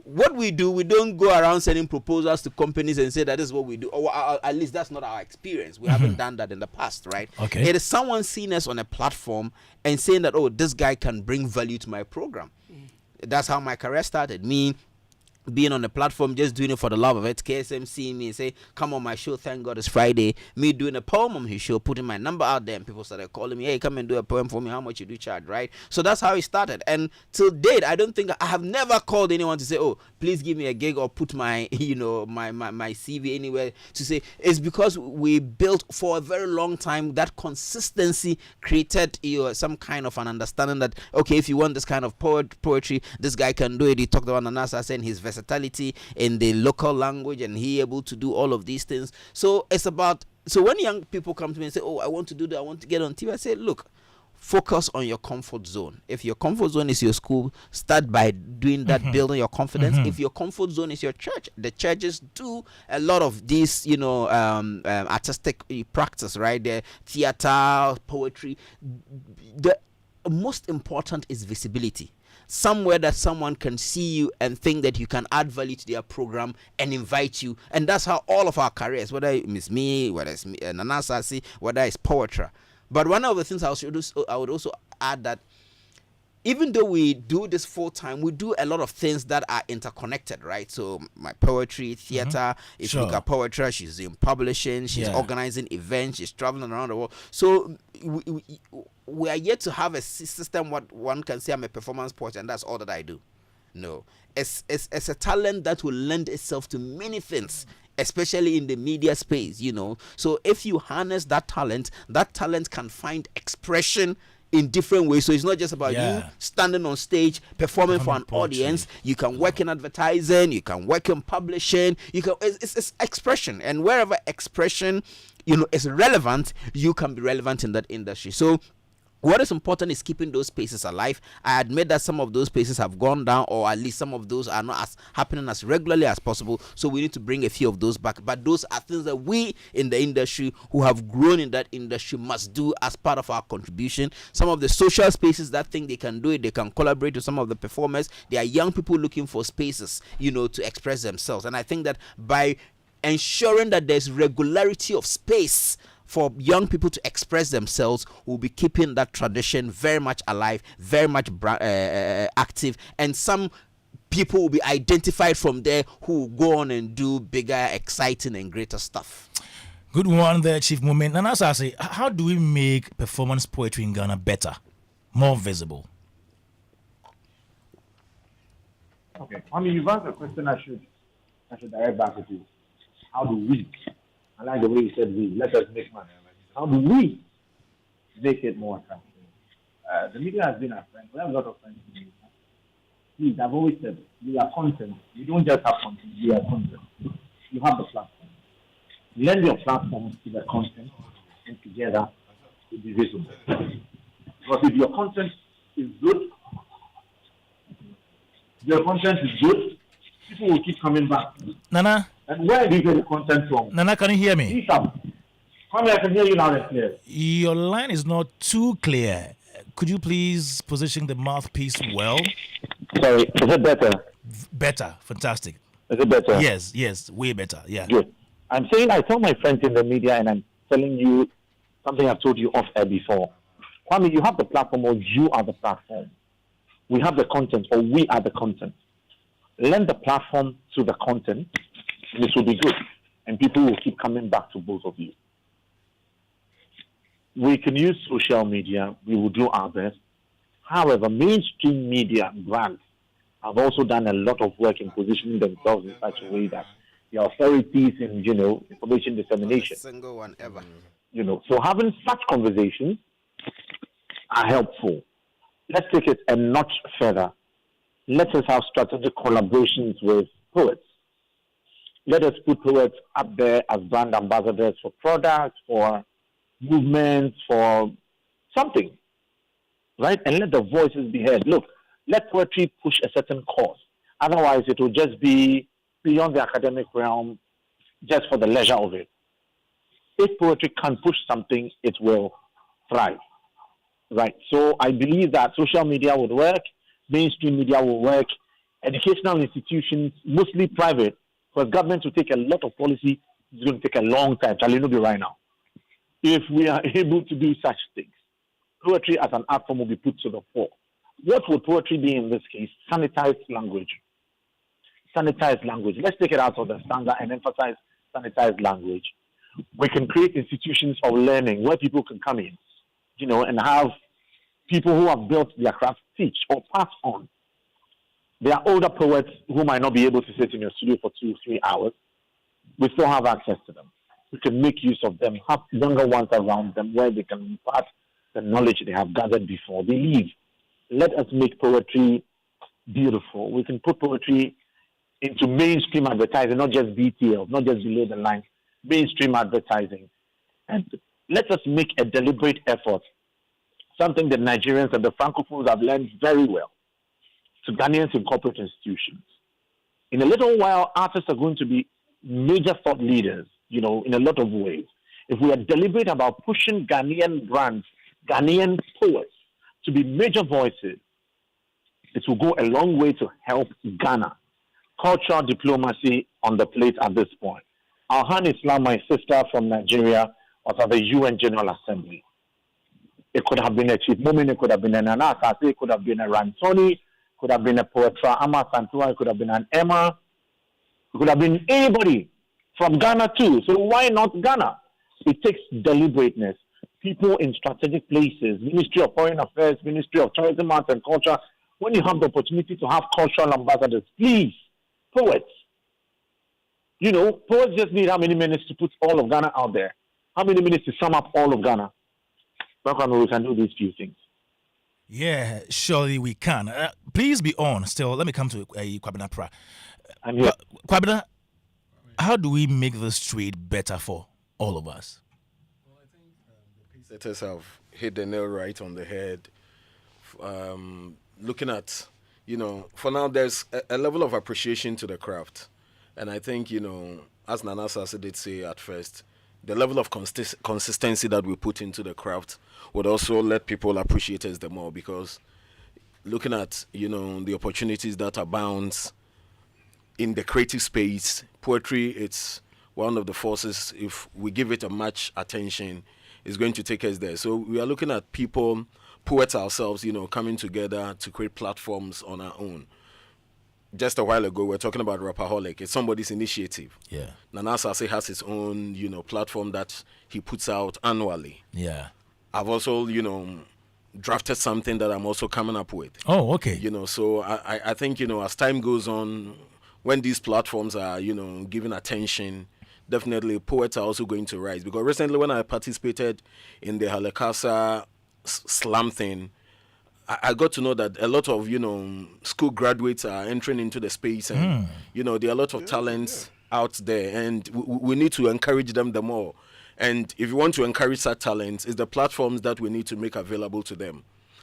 What we do, we don't go around sending proposals to companies and say that this is what we do, or at least that's not our experience. We haven't done that in the past, right? Okay. It is someone seeing us on a platform and saying that, oh, this guy can bring value to my program. That's how my career started. Me being on the platform, just doing it for the love of it. KSM seeing me and say, come on my show, thank God it's Friday. Me doing a poem on his show, putting my number out there, and people started calling me, hey, come and do a poem for me, how much you do charge, right? So that's how it started. And till date, I have never called anyone to say, oh, please give me a gig or put my my CV anywhere to say. It's because we built for a very long time. That consistency created some kind of an understanding that, okay, if you want this kind of poetry, this guy can do it. He talked about Nana Asaase and his versatility in the local language, and he able to do all of these things. So it's about, so when young people come to me and say, oh, I want to do that, I want to get on TV, I say, look, focus on your comfort zone. If your comfort zone is your school, start by doing that, building your confidence. If your comfort zone is your church, the churches do a lot of these, artistic practice, right? The theater, poetry. The most important is visibility. Somewhere that someone can see you and think that you can add value to their program and invite you. And that's how all of our careers, whether it's me, whether it's Nana Asaase, whether it's poetry. But one of the things I would also add that even though we do this full time, we do a lot of things that are interconnected, right? So my poetry, theater, if you look at poetry, she's in publishing, she's organizing events, she's traveling around the world. So we are yet to have a system what one can say I'm a performance poet and that's all that I do. No, it's a talent that will lend itself to many things, especially in the media space, So if you harness that talent can find expression in different ways. So it's not just about you standing on stage performing for an audience. You can work in advertising, you can work in publishing, it's expression, and wherever expression is relevant, you can be relevant in that industry. So What is important is keeping those spaces alive. I admit that some of those spaces have gone down, or at least some of those are not as happening as regularly as possible. So we need to bring a few of those back. But those are things that we in the industry who have grown in that industry must do as part of our contribution. Some of the social spaces that think they can do it, they can collaborate with some of the performers. They are young people looking for spaces, to express themselves. And I think that by ensuring that there's regularity of space for young people to express themselves, will be keeping that tradition very much alive, very much active, and some people will be identified from there who will go on and do bigger, exciting, and greater stuff. Good one there, Chief Moomen. Nana Asaase, how do we make performance poetry in Ghana better, more visible? Okay, you've asked a question I should direct back at you. How do we? I like the way you said we. Let us make money. How do we make it more attractive? The media has been our friend. We have a lot of friends in the media. Please, I've always said, we are content. You don't just have content, we are content. You have the platform. Lend your platform to the content, and together it will be visible. Because if your content is good, people will keep coming back. Nana? And where do you get the content from? Nana, can you hear me? Kwame, I can hear you loud and clear. Your line is not too clear. Could you please position the mouthpiece well? Sorry, is it better? Better. Fantastic. Is it better? Yes, way better. Yeah. Good. I'm saying I tell my friends in the media, and I'm telling you something I've told you off air before. Kwame, you have the platform, or you are the platform. We have the content, or we are the content. Lend the platform to the content, and this will be good. And people will keep coming back to both of you. We can use social media. We will do our best. However, mainstream media brands have also done a lot of work in positioning themselves in such a way that the authorities in, information dissemination. Not a single one ever. So having such conversations are helpful. Let's take it a notch further. Let us have strategic collaborations with poets. Let us put poets up there as brand ambassadors for products, for movements, for something, right? And let the voices be heard. Look, let poetry push a certain cause. Otherwise, it will just be beyond the academic realm, just for the leisure of it. If poetry can push something, it will thrive, right? So I believe that social media would work, mainstream media will work, educational institutions, mostly private, because government will take a lot of policy. It's going to take a long time. Charlie, not be right now. If we are able to do such things, poetry as an art form will be put to the fore. What would poetry be in this case? Sanitized language. Sanitized language. Let's take it out of the standard and emphasize sanitized language. We can create institutions of learning where people can come in, and have people who have built their craft teach or pass on. There are older poets who might not be able to sit in your studio for 2-3 hours. We still have access to them. We can make use of them, have younger ones around them where they can impart the knowledge they have gathered before they leave. Let us make poetry beautiful. We can put poetry into mainstream advertising, not just BTL, not just below the line, mainstream advertising. And let us make a deliberate effort, something that Nigerians and the Francophones have learned very well, to Ghanaians in corporate institutions. In a little while, artists are going to be major thought leaders, in a lot of ways. If we are deliberate about pushing Ghanaian brands, Ghanaian poets to be major voices, it will go a long way to help Ghana. Cultural diplomacy on the plate at this point. Alhan Islam, my sister from Nigeria, was at the UN General Assembly. It could have been a Chief Moomen, it could have been a Nana Asaase, it could have been a Rantoni, could have been a Poetra Ama Santua, it could have been an Emma, it could have been anybody from Ghana too. So why not Ghana? It takes deliberateness. People in strategic places, Ministry of Foreign Affairs, Ministry of Tourism, Arts and Culture, when you have the opportunity to have cultural ambassadors, please, poets. Poets just need how many minutes to put all of Ghana out there? How many minutes to sum up all of Ghana? We can do these few things. Yeah, surely we can. Please be on still. Let me come to Kwabena Prah. I'm here. Kwabena, how do we make the street better for all of us? Well, I think the Trendsetters have hit the nail right on the head. Looking at, for now, there's a level of appreciation to the craft. And I think, as Nana Asaase did say at first, the level of consistency that we put into the craft would also let people appreciate us the more, because looking at, the opportunities that abound in the creative space, poetry, it's one of the forces, if we give it a much attention, is going to take us there. So we are looking at people, poets ourselves, coming together to create platforms on our own. Just a while ago, we were talking about Rapaholic. It's somebody's initiative. Yeah. Nana Asaase has his own, platform that he puts out annually. Yeah. I've also, drafted something that I'm also coming up with. Oh, okay. So I think, as time goes on, when these platforms are, given attention, definitely poets are also going to rise. Because recently when I participated in the Halakasa slam thing, I got to know that a lot of, school graduates are entering into the space, and, there are a lot of talents out there, and we need to encourage them the more. And if you want to encourage such talents, it's the platforms that we need to make available to them.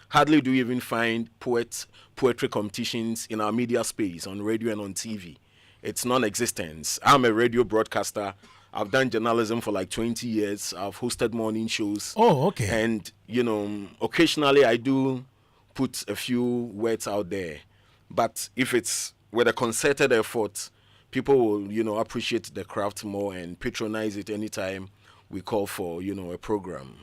Hardly do we even find poetry competitions in our media space, on radio and on TV. It's non-existent. I'm a radio broadcaster. I've done journalism for like 20 years. I've hosted morning shows. Oh, okay. And, occasionally I do put a few words out there. But if it's with a concerted effort, people will, appreciate the craft more and patronize it anytime we call for, a program.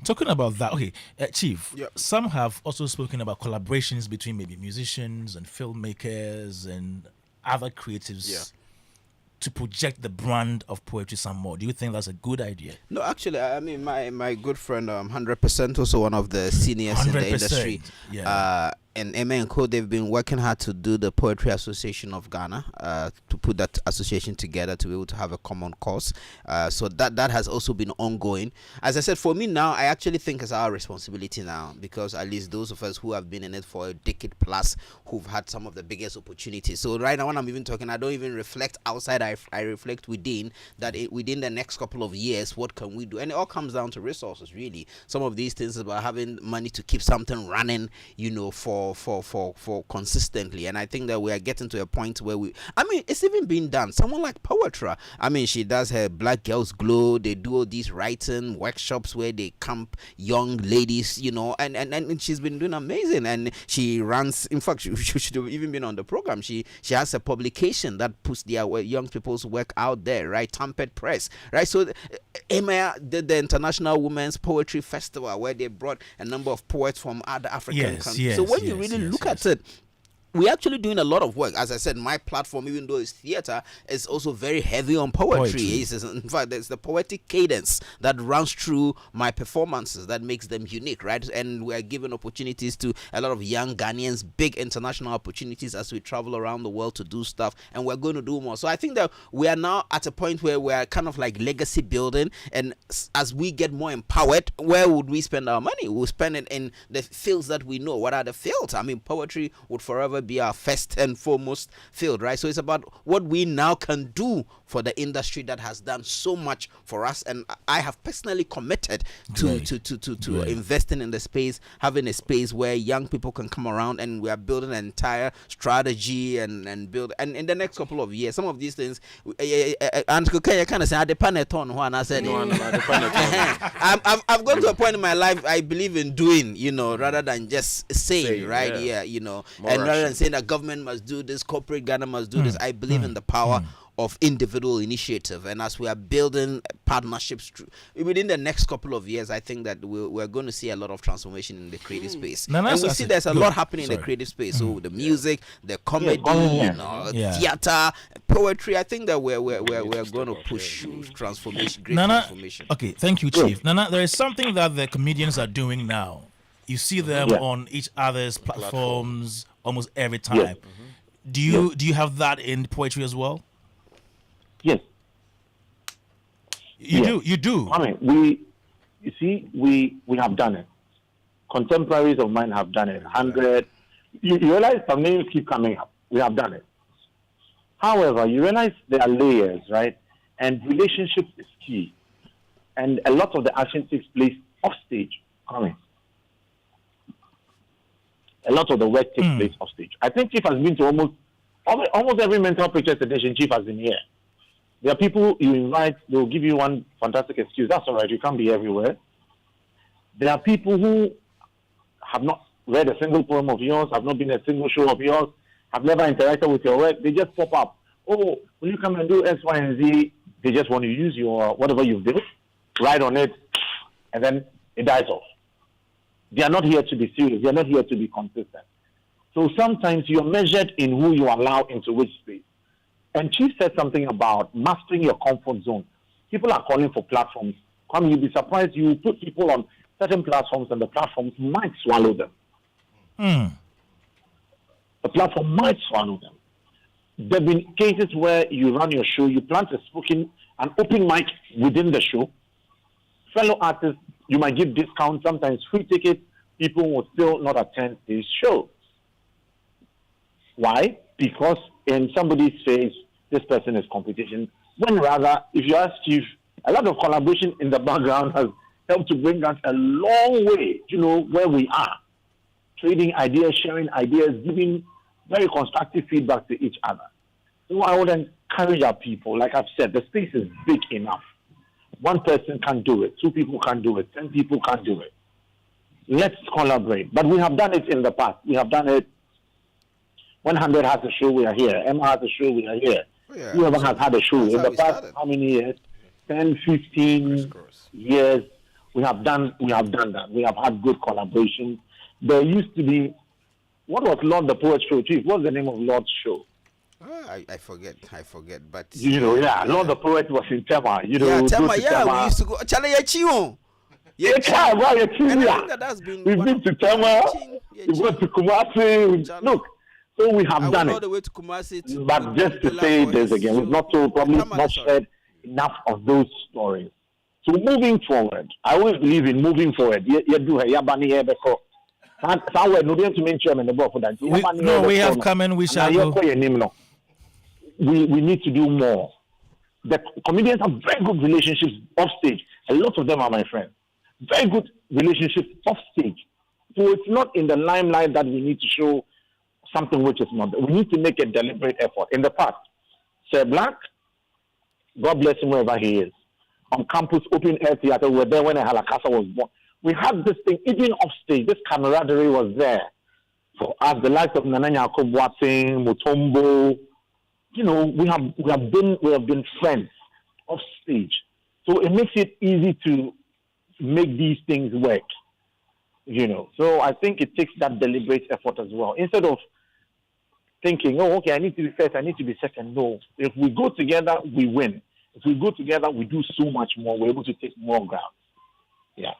Talking about that, okay, Chief, Yeah. some have also spoken about collaborations between maybe musicians and filmmakers and other creatives to project the brand of poetry some more. Do you think that's a good idea? No, actually, I mean, my good friend, 100% also one of the seniors in the 100%, industry. yeah. And Emma and Co, they've been working hard to do the Poetry Association of Ghana, to put that association together to be able to have a common cause. So that has also been ongoing. As I said, for me now, I actually think it's our responsibility now, because at least those of us who have been in it for a decade plus, who've had some of the biggest opportunities. So right now when I'm even talking, I don't even reflect outside, I reflect within, that within the next couple of years, what can we do? And it all comes down to resources, really. Some of these things about having money to keep something running, for consistently. And I think that we are getting to a point where it's even been done. Someone like Poetra, she does her Black Girls Glow. They do all these writing workshops where they camp young ladies, and she's been doing amazing. And she runs, in fact, she should have even been on the program. She has a publication that puts their young people's work out there, right? Tamped Press, right? So Emma did the International Women's Poetry Festival, where they brought a number of poets from other African countries. So when you really look at it, we're actually doing a lot of work. As I said, my platform, even though it's theater, is also very heavy on poetry. In fact, there's the poetic cadence that runs through my performances that makes them unique, right? And we're giving opportunities to a lot of young Ghanaians, big international opportunities as we travel around the world to do stuff, and we're going to do more. So I think that we are now at a point where we're kind of like legacy building, and as we get more empowered, where would we spend our money? We'll spend it in the fields that we know. What are the fields? Poetry would forever be our first and foremost field, right? So it's about what we now can do for the industry that has done so much for us, and I have personally committed to investing in the space, having a space where young people can come around, and we are building an entire strategy and build. And in the next couple of years, some of these things, and kind of say, I've gone to a point in my life I believe in doing, rather than just saying, right? And rather than saying that government must do this, corporate Ghana must do this, I believe in the power of individual initiative. And as we are building partnerships within the next couple of years, I think that we're going to see a lot of transformation in the creative space. And we see there's a lot happening in the creative space. So the music, the comedy, theater, poetry. I think that we're going to push transformation, great transformation. Okay, thank you, Chief. Nana, there is something that the comedians are doing now. You see them on each other's platforms almost every time. Yes. Do you have that in poetry as well? Yes. You do. We have done it. Contemporaries of mine have done it. 100. You realize some names keep coming up. We have done it. However, you realize there are layers, right? And relationships is key. And a lot of the action takes place off stage. Coming. A lot of the work takes place off stage. I think Chief has been to almost every mental picture session. Chief has been here. There are people you invite, they'll give you one fantastic excuse. That's all right, you can't be everywhere. There are people who have not read a single poem of yours, have not been a single show of yours, have never interacted with your work. They just pop up. Oh, will you come and do X, Y, and Z? They just want to use your whatever you've built, write on it, and then it dies off. They are not here to be serious. They are not here to be consistent. So sometimes you're measured in who you allow into which space. And Chief said something about mastering your comfort zone. People are calling for platforms. Kwame, you'll be surprised. You put people on certain platforms and the platforms might swallow them. The platform might swallow them. There have been cases where you run your show, you plant an open mic within the show. Fellow artists, you might give discounts, sometimes free tickets. People will still not attend these shows. Why? Because in somebody's face, this person is competition. When rather, if you ask Chief, a lot of collaboration in the background has helped to bring us a long way, where we are. Trading ideas, sharing ideas, giving very constructive feedback to each other. So I would encourage our people, like I've said, the space is big enough. One person can't do it. 2 people can't do it. 10 people can't do it. Let's collaborate. But we have done it in the past. We have done it. 100 has a show, we are here. Emma has a show, we are here. Yeah, Whoever has had a show. In the past, how many years? 10, 15 years. We have done that. We have had good collaboration. There used to be, what was Lord the Poet Show, Chief? What's the name of Lord's show? I forget, but Lord the Poet was in Tema. We used to go. Chale Yachio. We've been to Tema. We've gone to Kumasi. Look, so we have done it. All the way to Kumasi. But just to say this again, we've not told, probably not shared enough of those stories. So moving forward, I always believe in moving forward. We have come and we shall go. We need to do more. The comedians have very good relationships off stage. A lot of them are my friends. Very good relationships off stage. So it's not in the limelight that we need to show something which is not. We need to make a deliberate effort. In the past, Sir Black, God bless him wherever he is, on campus open air theater, we were there when Halakasa was born. We had this thing, even off stage, this camaraderie was there. For us, the likes of Nana Asaase, Mutombo, we have been friends off stage. So it makes it easy to make these things work. So I think it takes that deliberate effort as well. Instead of thinking, oh, okay, I need to be first, I need to be second. No. If we go together, we win. If we go together, we do so much more. We're able to take more ground. Yeah.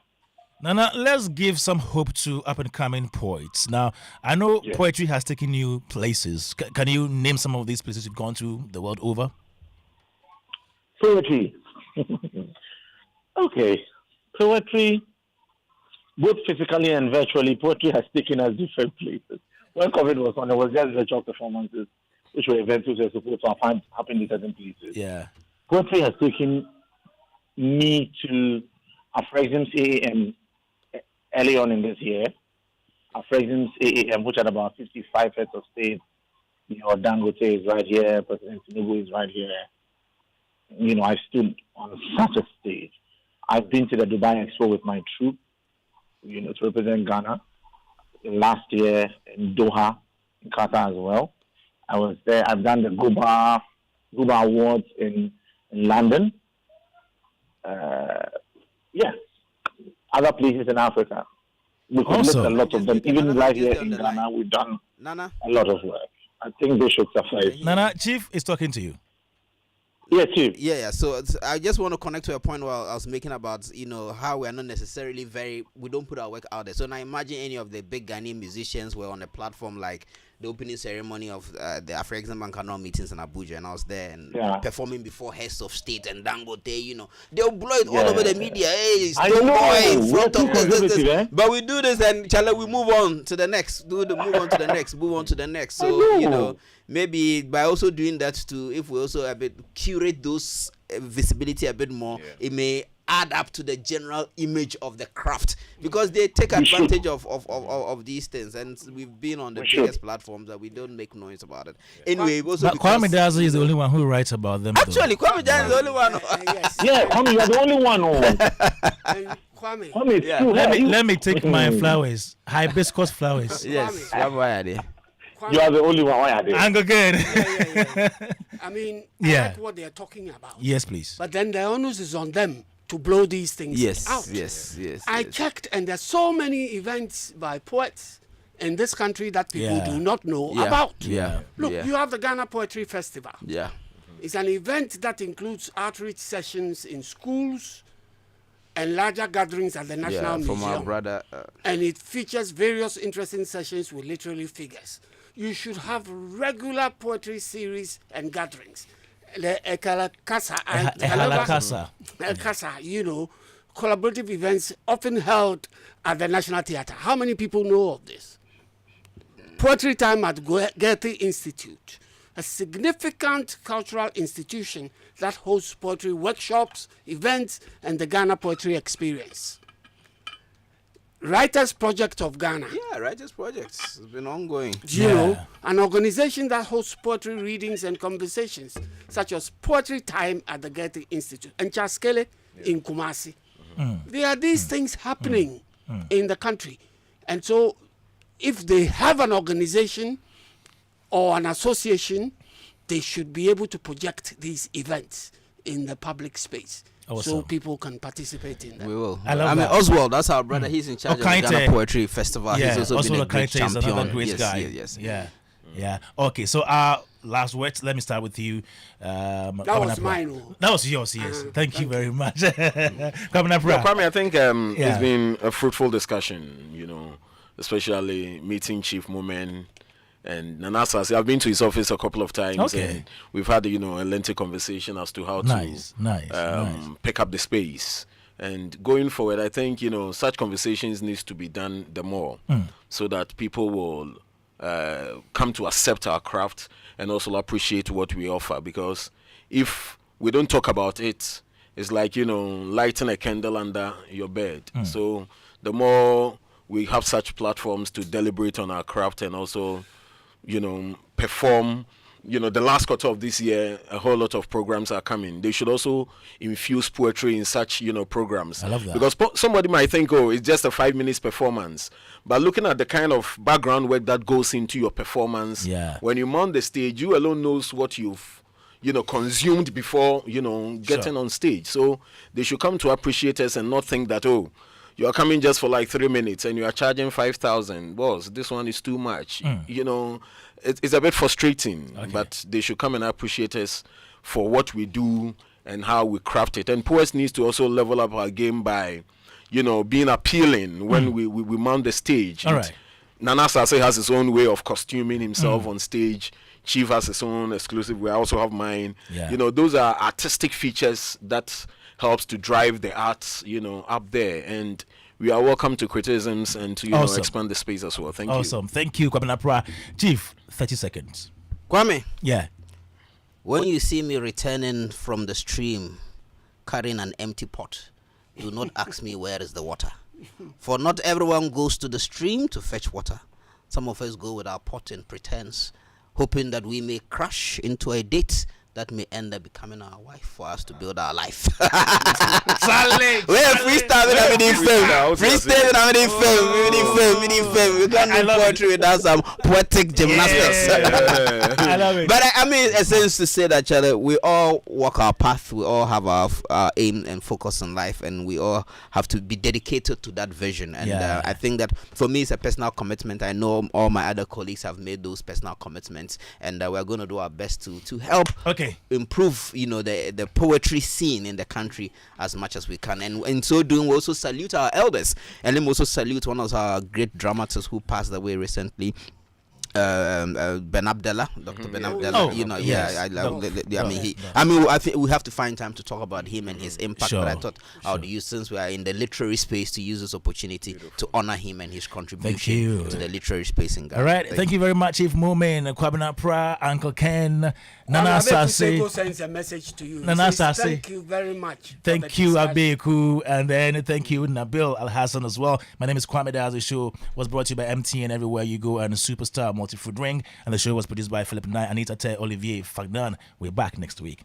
Nana, let's give some hope to up-and-coming poets. Now, I know poetry has taken you places. Can you name some of these places you've gone to the world over? Poetry. Okay. Poetry, both physically and virtually, poetry has taken us different places. When COVID was on, there was just virtual performances, which were events which were supposed to happen in certain places. Yeah. Poetry has taken me to Afrexim's AAM early on in this year. Afrexim's AAM, which had about 55 heads of state. Dangote is right here, President Tinubu is right here. I stood on such a stage. I've been to the Dubai Expo with my troupe, to represent Ghana. Last year in Doha, in Qatar as well. I was there. I've done the Guba Awards in London. Other places in Africa. We could list a lot of them. Even right here in Ghana, we've done a lot of work. I think they should suffice. Nana, Chief is talking to you. Yeah, Chief. Yeah. So I just want to connect to a point where I was making about, how we are not necessarily we don't put our work out there. So now imagine any of the big Ghanaian musicians were on a platform like the opening ceremony of the Afrexim and Canal meetings in Abuja, and I was there and performing before heads of state and Dangote, they'll blow it all over the media. Hey, Stone Boy in front of us. But we do this and we move on to the next. Move on to the next. So, maybe by also doing that too, if we also a bit curate those visibility a bit more, it may add up to the general image of the craft, because they take advantage of these things, and we've been on the biggest platforms that we don't make noise about it. Anyway, also Kwame Dadzie is the only one who writes about them. Actually, Kwame Dadzie is the only one. Yes. Yeah, Kwame, you're the only one. And Kwame, Kwame, Yeah. true. Let me take my flowers, hibiscus flowers. Yes, why are they? Kwame, You are the only one. Why are they? And again. yeah. I mean, I Yeah. like what they're talking about. Yes, please. But then the onus is on them to blow these things out. Yes. I checked, and there's so many events by poets in this country that people Yeah. do not know Yeah. about. Yeah. Look, Yeah. you have the Ghana Poetry Festival. Yeah. It's an event that includes outreach sessions in schools and larger gatherings at the National From Museum. our brother. And it features various interesting sessions with literary figures. You should have regular poetry series and gatherings. The Ehalakasa. you know, collaborative events often held at the National Theatre. How many people know of this? Poetry Time at Goethe Institute, a significant cultural institution that hosts poetry workshops, events, and the Ghana Poetry Experience. Writers Project of Ghana. Yeah, Writers Projects. It's been ongoing. You know, an organization that hosts poetry readings and conversations, such as Poetry Time at the Goethe Institute and Chaskele in Kumasi. There are these things happening in the country. And so, if they have an organization or an association, they should be able to project these events in the public space. So Awesome. people can participate in them. We will. I love mean, that. Oswald, that's our brother. He's in charge of the Okaite. Ghana Poetry Festival. Yeah, He's also been a great Okaite is champion. another great guy. Yes. Yeah. Okay, so our last words. Let me start with you. That was Kwabena Prah. mine. Oh. That was yours, yes. Thank you very much. Kwabena Prah. Kwame, I think Yeah. it's been a fruitful discussion, you know, especially meeting Chief Moomen and Nana Asaase. I've been to his office a couple of times, Okay. and we've had, you know, a lengthy conversation as to how Nice. to pick up the space. And going forward, I think, you know, such conversations needs to be done the more, so that people will come to accept our craft and also appreciate what we offer. Because if we don't talk about it, it's like, you know, lighting a candle under your bed. So the more we have such platforms to deliberate on our craft and also, you know, perform. You know, the last quarter of this year, a whole lot of programs are coming. They should also infuse poetry in such, you know, programs. I love that. Because somebody might think, oh, it's just a 5 minutes performance. But looking at the kind of background work that goes into your performance, when you mount the stage, you alone knows what you've, you know, consumed before, you know, getting on stage. So they should come to appreciate us and not think that, oh, you are coming just for like 3 minutes and you are charging 5,000. Boss, this one is too much. You know, it's a bit frustrating, but they should come and appreciate us for what we do and how we craft it. And poets needs to also level up our game by, you know, being appealing when we mount the stage. All right. Nana Asaase has his own way of costuming himself on stage. Chief has his own exclusive way. I also have mine. Yeah. You know, those are artistic features that helps to drive the arts, you know, up there. And we are welcome to criticisms and to, you know, expand the space as well. Thank you. Awesome. Thank you, Kwabena Prah. Chief, 30 seconds. Kwame, Yeah. when you see me returning from the stream carrying an empty pot, do not ask me where is the water. For not everyone goes to the stream to fetch water. Some of us go with our pot in pretense, hoping that we may crash into a date that may end up becoming our wife for us to build our life. We're freestyling, I'm in film. Freestyling, I'm in film. We can't do poetry without some poetic gymnastics. I love it. But I mean, essence to say that, Charlie, we all walk our path, we all have our aim and focus in life, and we all have to be dedicated to that vision. And I think that for me, it's a personal commitment. I know all my other colleagues have made those personal commitments, and we're going to do our best to help improve, you know, the poetry scene in the country as much as we can. And in so doing, we also salute our elders, and then we also salute one of our great dramatists who passed away recently, Ben Abdallah, Dr. Ben Abdallah. Oh, You know, yes. I love. Doc. I mean, I think we have to find time to talk about him and his impact. Sure. But I thought I would use, since we are in the literary space, to use this opportunity to honor him and his contribution you. to the literary space in Ghana. All right, thank you very much, Chief Moomen Kwabena Prah, Uncle Ken, Nana Asaase. Sends a message to you. Nana Says, Asaase. thank you very much. Thank you, Abeku, and then thank you, Nabil Al Hassan as well. My name is Kwame Dadzie. The show was brought to you by MTN Everywhere You Go and Superstar Multi-Food Ring, and the show was produced by Philip Nye, Anita Te, Olivier Fagnan. We're back next week.